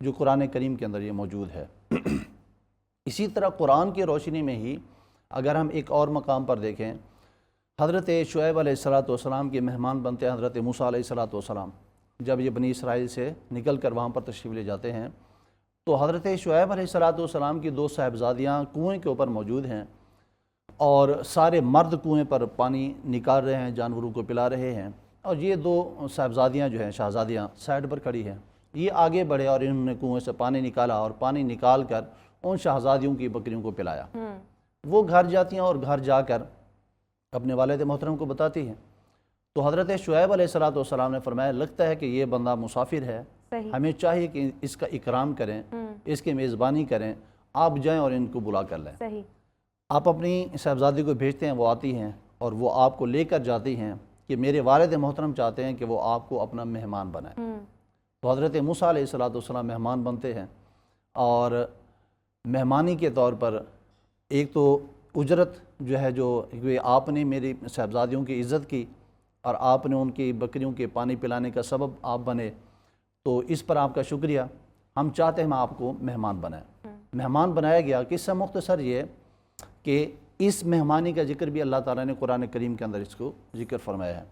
جو قرآن کریم کے اندر یہ موجود ہے۔ اسی طرح قرآن کی روشنی میں ہی اگر ہم ایک اور مقام پر دیکھیں، حضرت شعیب علیہ السلام کے مہمان بنتے ہیں حضرت موسیٰ علیہ السلام، جب یہ بنی اسرائیل سے نکل کر وہاں پر تشریف لے جاتے ہیں تو حضرت شعیب علیہ السلام کی 2 صاحبزادیاں کنویں کے اوپر موجود ہیں اور سارے مرد کنویں پر پانی نکال رہے ہیں، جانوروں کو پلا رہے ہیں، اور یہ 2 صاحبزادیاں جو ہیں شہزادیاں سائڈ پر کھڑی ہیں۔ یہ آگے بڑھے اور انہوں نے کنویں سے پانی نکالا اور پانی نکال کر ان شہزادیوں کی بکریوں کو پلایا۔ وہ گھر جاتی ہیں اور گھر جا کر اپنے والد محترم کو بتاتی ہیں، تو حضرت شعیب علیہ السلام نے فرمایا لگتا ہے کہ یہ بندہ مسافر ہے، ہمیں چاہیے کہ اس کا اکرام کریں، اس کی میزبانی کریں، آپ جائیں اور ان کو بلا کر لیں۔ آپ اپنی صاحبزادی کو بھیجتے ہیں، وہ آتی ہیں اور وہ آپ کو لے کر جاتی ہیں کہ میرے والد محترم چاہتے ہیں کہ وہ آپ کو اپنا مہمان بنائیں۔ تو حضرت موسیٰ علیہ السلام مہمان بنتے ہیں اور مہمانی کے طور پر ایک تو اجرت جو ہے جو آپ نے میری صاحبزادیوں کی عزت کی اور آپ نے ان کی بکریوں کے پانی پلانے کا سبب آپ بنے، تو اس پر آپ کا شکریہ، ہم چاہتے ہیں ہم آپ کو مہمان بنائیں۔ مہمان بنایا گیا۔ قصہ مختصر یہ کہ اس مہمانی کا ذکر بھی اللہ تعالیٰ نے قرآن کریم کے اندر اس کو ذکر فرمایا ہے۔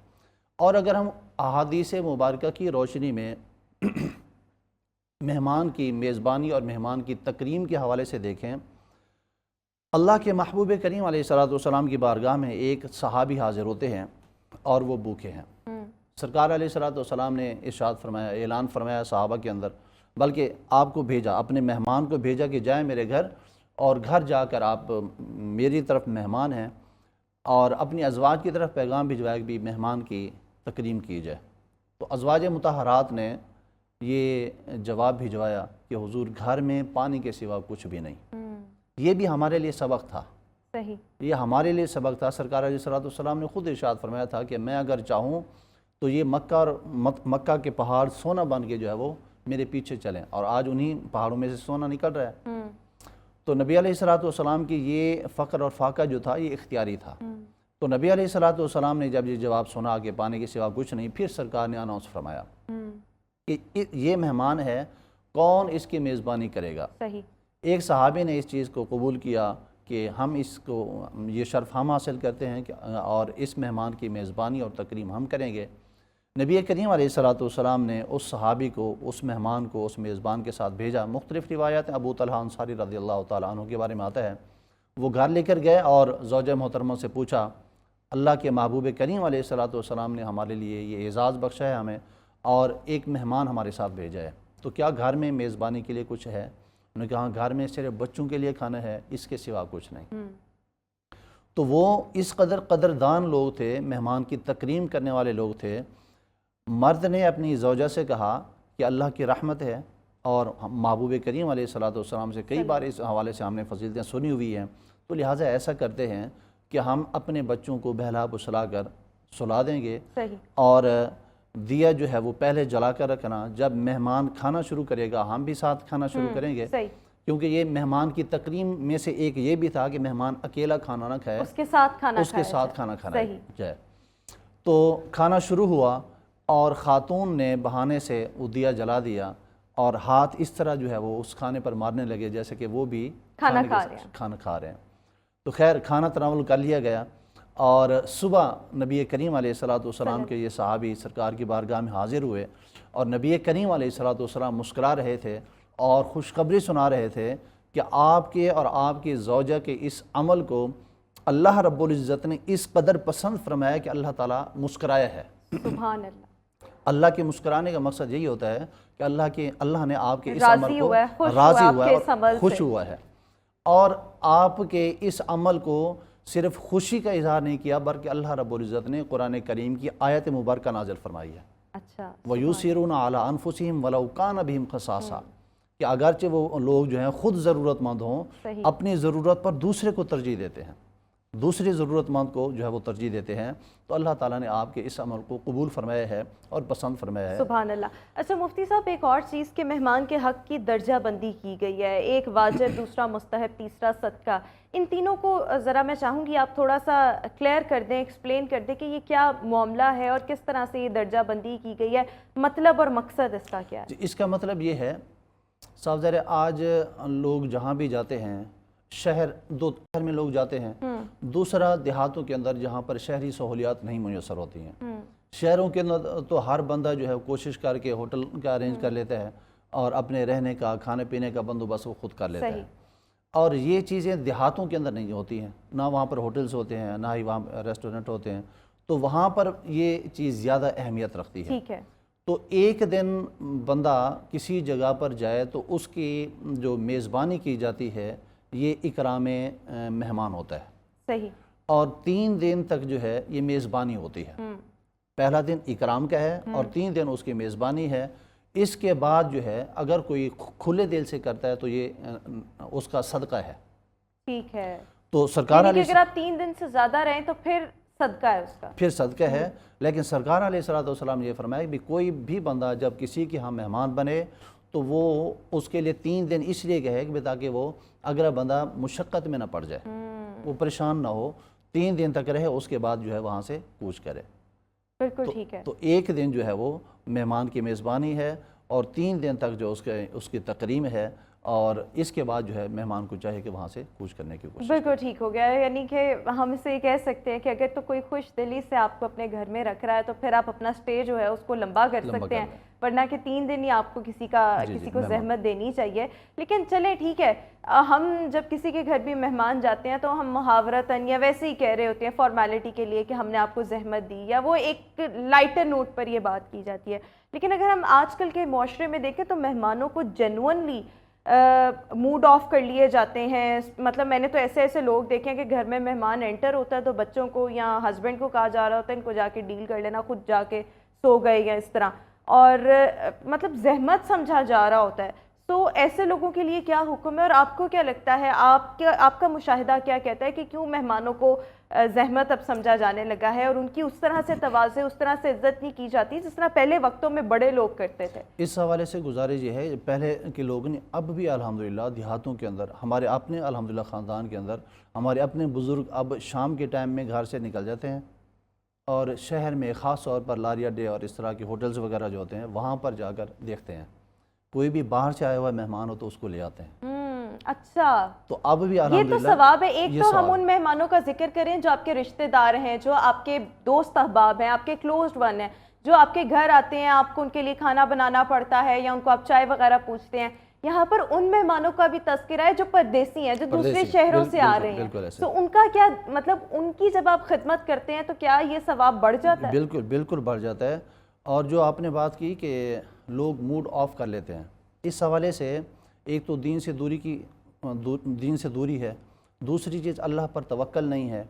اور اگر ہم احادیث مبارکہ کی روشنی میں مہمان کی میزبانی اور مہمان کی تکریم کے حوالے سے دیکھیں، اللہ کے محبوب کریم علیہ السلام کی بارگاہ میں ایک صحابی حاضر ہوتے ہیں اور وہ بھوکے ہیں۔ سرکار علیہ السلام نے ارشاد فرمایا، اعلان فرمایا صحابہ کے اندر، بلکہ آپ کو بھیجا، اپنے مہمان کو بھیجا کہ جائیں میرے گھر اور گھر جا کر آپ میری طرف مہمان ہیں، اور اپنی ازواج کی طرف پیغام بھجوایا کہ بھی مہمان کی تکریم کی جائے۔ تو ازواج مطہرات نے یہ جواب بھجوایا کہ حضور گھر میں پانی کے سوا کچھ بھی نہیں۔ یہ بھی ہمارے لیے سبق تھا، یہ ہمارے لیے سبق تھا۔ سرکار علیہ السلام نے خود ارشاد فرمایا تھا کہ میں اگر چاہوں تو یہ مکہ کے پہاڑ سونا بن کے جو ہے وہ میرے پیچھے چلیں، اور آج انہی پہاڑوں میں سے سونا نکل رہا ہے۔ تو نبی علیہ السلام کی یہ فقر اور فاقہ جو تھا یہ اختیاری تھا۔ تو نبی علیہ السلام نے جب یہ جواب سنا کہ پانی کے سوا کچھ نہیں، پھر سرکار نے اناؤنس فرمایا کہ یہ مہمان ہے، کون اس کی میزبانی کرے گا؟ ایک صحابی نے اس چیز کو قبول کیا کہ ہم اس کو یہ شرف ہم حاصل کرتے ہیں اور اس مہمان کی میزبانی اور تکریم ہم کریں گے۔ نبی کریم علیہ السلام نے اس صحابی کو، اس مہمان کو اس میزبان کے ساتھ بھیجا۔ مختلف روایات ابو طلحہ انصاری رضی اللہ تعالیٰ عنہ کے بارے میں آتا ہے، وہ گھر لے کر گئے اور زوجہ محترمہ سے پوچھا، اللہ کے محبوب کریم علیہ السلام نے ہمارے لیے یہ اعزاز بخشا ہے ہمیں، اور ایک مہمان ہمارے ساتھ بھیجا ہے، تو کیا گھر میں میزبانی کے لیے کچھ ہے؟ انہوں نے کہا گھر میں صرف بچوں کے لیے کھانا ہے، اس کے سوا کچھ نہیں۔ تو وہ اس قدردان لوگ تھے، مہمان کی تکریم کرنے والے لوگ تھے۔ مرد نے اپنی زوجہ سے کہا کہ اللہ کی رحمت ہے، اور محبوب کریم علیہ السلام سے کئی بار اس حوالے سے ہم نے فضیلتیں سنی ہوئی ہیں، تو لہٰذا ایسا کرتے ہیں کہ ہم اپنے بچوں کو بہلا بسلا کر سلا دیں گے، اور دیا جو ہے وہ پہلے جلا کر رکھنا، جب مہمان کھانا شروع کرے گا ہم بھی ساتھ کھانا شروع کریں گے، کیونکہ یہ مہمان کی تکریم میں سے ایک یہ بھی تھا کہ مہمان اکیلا کھانا نہ کھائے، اس کے ساتھ کھانا کھانا جائے۔ تو کھانا شروع ہوا اور خاتون نے بہانے سے وہ دیا جلا دیا اور ہاتھ اس طرح جو ہے وہ اس کھانے پر مارنے لگے جیسے کہ وہ بھی کھانا کھا رہے ہیں۔ تو خیر کھانا تناول کر لیا گیا، اور صبح نبی کریم علیہ السلام کے یہ صحابی سرکار کی بارگاہ میں حاضر ہوئے، اور نبی کریم علیہ السلام مسکرا رہے تھے اور خوشخبری سنا رہے تھے کہ آپ کے اور آپ کی زوجہ کے اس عمل کو اللہ رب العزت نے اس قدر پسند فرمایا کہ اللہ تعالیٰ مسکرایا ہے۔ سبحان اللہ۔ اللہ کے مسکرانے کا مقصد یہی ہوتا ہے کہ اللہ نے آپ کے اس عمل کو راضی ہوا ہے اور خوش ہوا ہے، اور آپ کے اس عمل کو صرف خوشی کا اظہار نہیں کیا بلکہ اللہ رب العزت نے قرآن کریم کی آیت مبارکہ نازل فرمائی ہے۔ وَيُسِرُونَ عَلَىٰ أَنفُسِهِمْ وَلَوْ كَانَ بِهِمْ خَصَاصَةٌ، کہ اگرچہ وہ لوگ جو ہیں خود ضرورت مند ہوں، اپنی ضرورت پر دوسرے کو ترجیح دیتے ہیں، دوسری ضرورت مند کو جو ہے وہ ترجیح دیتے ہیں، تو اللہ تعالیٰ نے آپ کے اس عمل کو قبول فرمایا ہے اور پسند فرمایا ہے۔ سبحان اللہ۔ اچھا مفتی صاحب، ایک اور چیز کہ مہمان کے حق کی درجہ بندی کی گئی ہے، ایک واجب، دوسرا مستحب، تیسرا صدقہ، ان تینوں کو ذرا میں چاہوں گی آپ تھوڑا سا کلیئر کر دیں، ایکسپلین کر دیں کہ یہ کیا معاملہ ہے اور کس طرح سے یہ درجہ بندی کی گئی ہے، مطلب اور مقصد اس کا کیا ہے؟ اس کا مطلب یہ ہے صاحب ذرا آج لوگ جہاں بھی جاتے ہیں، شہر میں لوگ جاتے ہیں، دوسرا دیہاتوں کے اندر جہاں پر شہری سہولیات نہیں میسر ہوتی ہیں۔ شہروں کے اندر تو ہر بندہ جو ہے کوشش کر کے ہوٹل کا ارینج کر لیتا ہے اور اپنے رہنے کا کھانے پینے کا بندوبست وہ خود کر لیتا ہے، اور یہ چیزیں دیہاتوں کے اندر نہیں ہوتی ہیں، نہ وہاں پر ہوٹلز ہوتے ہیں نہ ہی وہاں ریسٹورنٹ ہوتے ہیں، تو وہاں پر یہ چیز زیادہ اہمیت رکھتی ہے۔ تو ایک دن بندہ کسی جگہ پر جائے تو اس کی جو میزبانی کی جاتی ہے یہ اکرام مہمان ہوتا ہے، صحیح، اور 3 دن تک جو ہے یہ میزبانی ہوتی ہے۔ پہلا دن اکرام کا ہے اور 3 دن اس کی میزبانی ہے۔ اس کے بعد جو ہے اگر کوئی کھلے دل سے کرتا ہے تو یہ اس کا صدقہ ہے، ٹھیک ہے، تو سرکار علیہ اگر آپ 3 دن سے زیادہ رہیں تو پھر صدقہ ہے اس کا، پھر صدقہ ہے۔ لیکن سرکار علیہ السلام نے یہ فرمایا کہ کوئی بھی بندہ جب کسی کی ہاں مہمان بنے تو وہ اس کے لیے 3 دن اس لیے کہے کہ تاکہ وہ اگر بندہ مشقت میں نہ پڑ جائے، وہ پریشان نہ ہو، 3 دن تک رہے، اس کے بعد جو ہے وہاں سے کوچ کرے۔ بالکل ٹھیک ہے۔ تو ایک دن جو ہے وہ مہمان کی میزبانی ہے اور 3 دن تک جو اس کی تکریم ہے، اور اس کے بعد جو ہے مہمان کو چاہیے کہ وہاں سے کوچ کرنے کی کوشش۔ بالکل ٹھیک ہو گیا، یعنی کہ ہم اسے یہ کہہ سکتے ہیں کہ اگر تو کوئی خوش دلی سے آپ کو اپنے گھر میں رکھ رہا ہے تو پھر آپ اپنا سٹے جو ہے اس کو لمبا کر سکتے ہیں، ورنہ کہ 3 دن ہی آپ کو کسی کو زحمت دینی چاہیے۔ لیکن چلیں ٹھیک ہے، ہم جب کسی کے گھر بھی مہمان جاتے ہیں تو ہم محاورتاً یا ویسے ہی کہہ رہے ہوتے ہیں فارمیلٹی کے لیے کہ ہم نے آپ کو زحمت دی، یا وہ ایک لائٹر نوٹ پر یہ بات کی جاتی ہے۔ لیکن اگر ہم آج کل کے معاشرے میں دیکھیں تو مہمانوں کو جینوئنلی موڈ آف کر لیے جاتے ہیں۔ مطلب میں نے تو ایسے لوگ دیکھے ہیں کہ گھر میں مہمان انٹر ہوتا ہے تو بچوں کو یا ہسبینڈ کو کہا جا رہا ہوتا ہے ان کو جا کے ڈیل کر لینا، خود جا کے سو گئے یا اس طرح، اور مطلب زحمت سمجھا جا رہا ہوتا ہے۔ تو ایسے لوگوں کے لیے کیا حکم ہے، اور آپ کو کیا لگتا ہے، آپ کا مشاہدہ کیا کہتا ہے کہ کیوں مہمانوں کو زحمت اب سمجھا جانے لگا ہے اور ان کی اس طرح سے تواضع، اس طرح سے عزت نہیں کی جاتی جس طرح پہلے وقتوں میں بڑے لوگ کرتے تھے؟ اس حوالے سے گزارش یہ ہے، پہلے کے لوگ نے اب بھی الحمدللہ دیہاتوں کے اندر، ہمارے اپنے الحمدللہ خاندان کے اندر ہمارے اپنے بزرگ اب شام کے ٹائم میں گھر سے نکل جاتے ہیں اور شہر میں خاص طور پر لاریہ ڈے اور اس طرح کے ہوٹلز وغیرہ جو ہوتے ہیں وہاں پر جا کر دیکھتے ہیں، کوئی بھی باہر سے آیا ہوا مہمان ہو تو اس کو لے آتے ہیں۔ اچھا، تو اب بھی الحمدللہ یہ تو ثواب ہے۔ ایک تو ہم ان مہمانوں کا ذکر کریں جو آپ کے رشتہ دار ہیں، جو آپ کے دوست احباب ہیں، آپ کے کلوزڈ ون ہیں، جو آپ کے گھر آتے ہیں، آپ کو ان کے لیے کھانا بنانا پڑتا ہے یا ان کو آپ چائے وغیرہ پوچھتے ہیں۔ یہاں پر ان مہمانوں کا بھی تذکرہ ہے جو پردیسی ہیں، جو دوسرے شہروں سے آ رہے ہیں، تو ان کا کیا مطلب، ان کی جب آپ خدمت کرتے ہیں تو کیا یہ ثواب بڑھ جاتا ہے؟ بالکل بڑھ جاتا ہے۔ اور جو آپ نے بات کی کہ لوگ موڈ آف کر لیتے ہیں، اس حوالے سے ایک تو دین سے دوری ہے، دوسری چیز اللہ پر توکل نہیں ہے،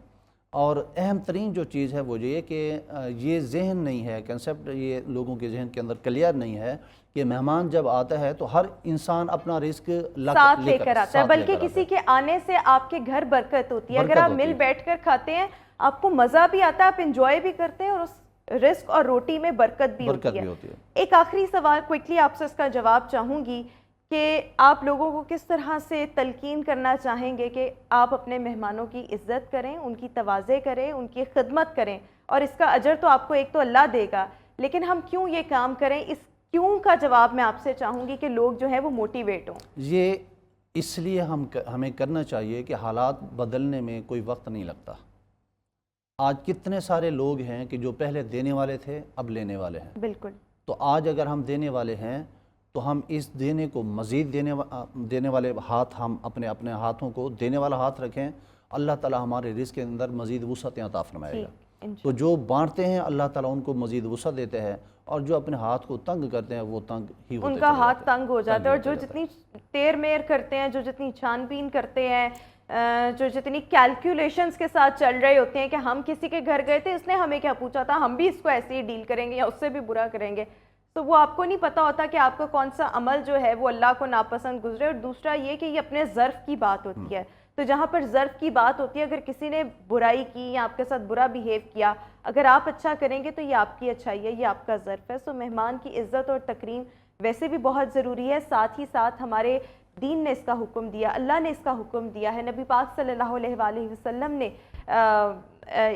اور اہم ترین جو چیز ہے وہ یہ کہ یہ ذہن نہیں ہے، کنسیپٹ یہ لوگوں کے ذہن کے اندر کلیئر نہیں ہے کہ مہمان جب آتا ہے تو ہر انسان اپنا رزق ساتھ لے کر آتا ہے، بلکہ کسی کے آنے سے آپ کے گھر برکت ہوتی ہے۔ اگر آپ مل بیٹھ کر کھاتے ہیں آپ کو مزہ بھی آتا ہے، آپ انجوائے بھی کرتے ہیں، اور اس رزق اور روٹی میں برکت بھی ہوتی ہے۔ ایک آخری سوال کوئکلی آپ سے اس کا جواب چاہوں گی کہ آپ لوگوں کو کس طرح سے تلقین کرنا چاہیں گے کہ آپ اپنے مہمانوں کی عزت کریں، ان کی تواضع کریں، ان کی خدمت کریں، اور اس کا اجر تو آپ کو ایک تو اللہ دے گا، لیکن ہم کیوں یہ کام کریں، اس کیوں کا جواب میں آپ سے چاہوں گی کہ لوگ جو ہیں وہ موٹیویٹ ہوں۔ یہ اس لیے ہمیں کرنا چاہیے کہ حالات بدلنے میں کوئی وقت نہیں لگتا۔ آج کتنے سارے لوگ ہیں کہ جو پہلے دینے والے تھے اب لینے والے ہیں۔ بالکل۔ تو آج اگر ہم دینے والے ہیں تو ہم اس دینے کو مزید دینے والے ہاتھ، ہم اپنے ہاتھوں کو دینے والا ہاتھ رکھیں، اللہ تعالیٰ ہمارے رزق کے اندر مزید وسعتیں عطا فرمائے گا۔ تو جو بانٹتے ہیں اللہ تعالیٰ ان کو مزید وسعت دیتے ہیں، اور جو اپنے ہاتھ کو تنگ کرتے ہیں وہ تنگ ہی ہوتے ہیں، ان کا ہاتھ تنگ ہو جاتا ہے، اور جو جتنی تیر میر کرتے ہیں، جو جتنی چھان بین کرتے ہیں، جو جتنی کیلکولیشنز کے ساتھ چل رہے ہوتے ہیں کہ ہم کسی کے گھر گئے تھے، اس نے ہمیں کیا پوچھا تھا، ہم بھی اس کو ایسے ہی ڈیل کریں گے یا اس سے بھی برا کریں گے، تو وہ آپ کو نہیں پتا ہوتا کہ آپ کا کون سا عمل جو ہے وہ اللہ کو ناپسند گزرے۔ اور دوسرا یہ کہ یہ اپنے ظرف کی بات ہوتی ہے، تو جہاں پر ظرف کی بات ہوتی ہے، اگر کسی نے برائی کی یا آپ کے ساتھ برا بیہیو کیا، اگر آپ اچھا کریں گے تو یہ آپ کی اچھائی ہے، یہ آپ کا ظرف ہے۔ سو مہمان کی عزت اور تکریم ویسے بھی بہت ضروری ہے، ساتھ ہی ساتھ ہمارے دین نے اس کا حکم دیا، اللہ نے اس کا حکم دیا ہے، نبی پاک صلی اللہ علیہ وآلہ وسلم نے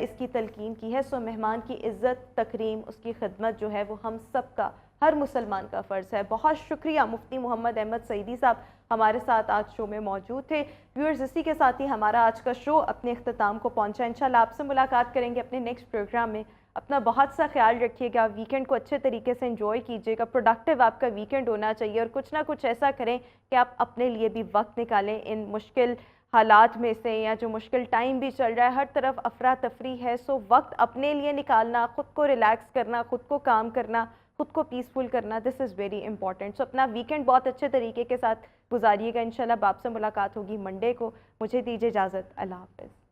اس کی تلقین کی ہے۔ سو مہمان کی عزت، تکریم، اس کی خدمت جو ہے وہ ہم سب کا ہر مسلمان کا فرض ہے۔ بہت شکریہ مفتی محمد احمد سعیدی صاحب ہمارے ساتھ آج شو میں موجود تھے۔ ویورز اسی کے ساتھ ہی ہمارا آج کا شو اپنے اختتام کو پہنچا۔ انشاءاللہ آپ سے ملاقات کریں گے اپنے نیکسٹ پروگرام میں۔ اپنا بہت سا خیال رکھیے گا، ویکنڈ کو اچھے طریقے سے انجوائے کیجیے گا، پروڈکٹیو آپ کا ویکنڈ ہونا چاہیے، اور کچھ نہ کچھ ایسا کریں کہ آپ اپنے لیے بھی وقت نکالیں ان مشکل حالات میں سے، یا جو مشکل ٹائم بھی چل رہا ہے، ہر طرف افراتفری ہے، سو وقت اپنے لیے نکالنا، خود کو ریلیکس کرنا، خود کو کام کرنا، خود کو پیسفل کرنا، دس از ویری امپورٹنٹ۔ سو اپنا ویکنڈ بہت اچھے طریقے کے ساتھ گزاریے گا۔ انشاءاللہ اب آپ سے ملاقات ہوگی منڈے کو۔ مجھے دیجیے اجازت، اللہ حافظ۔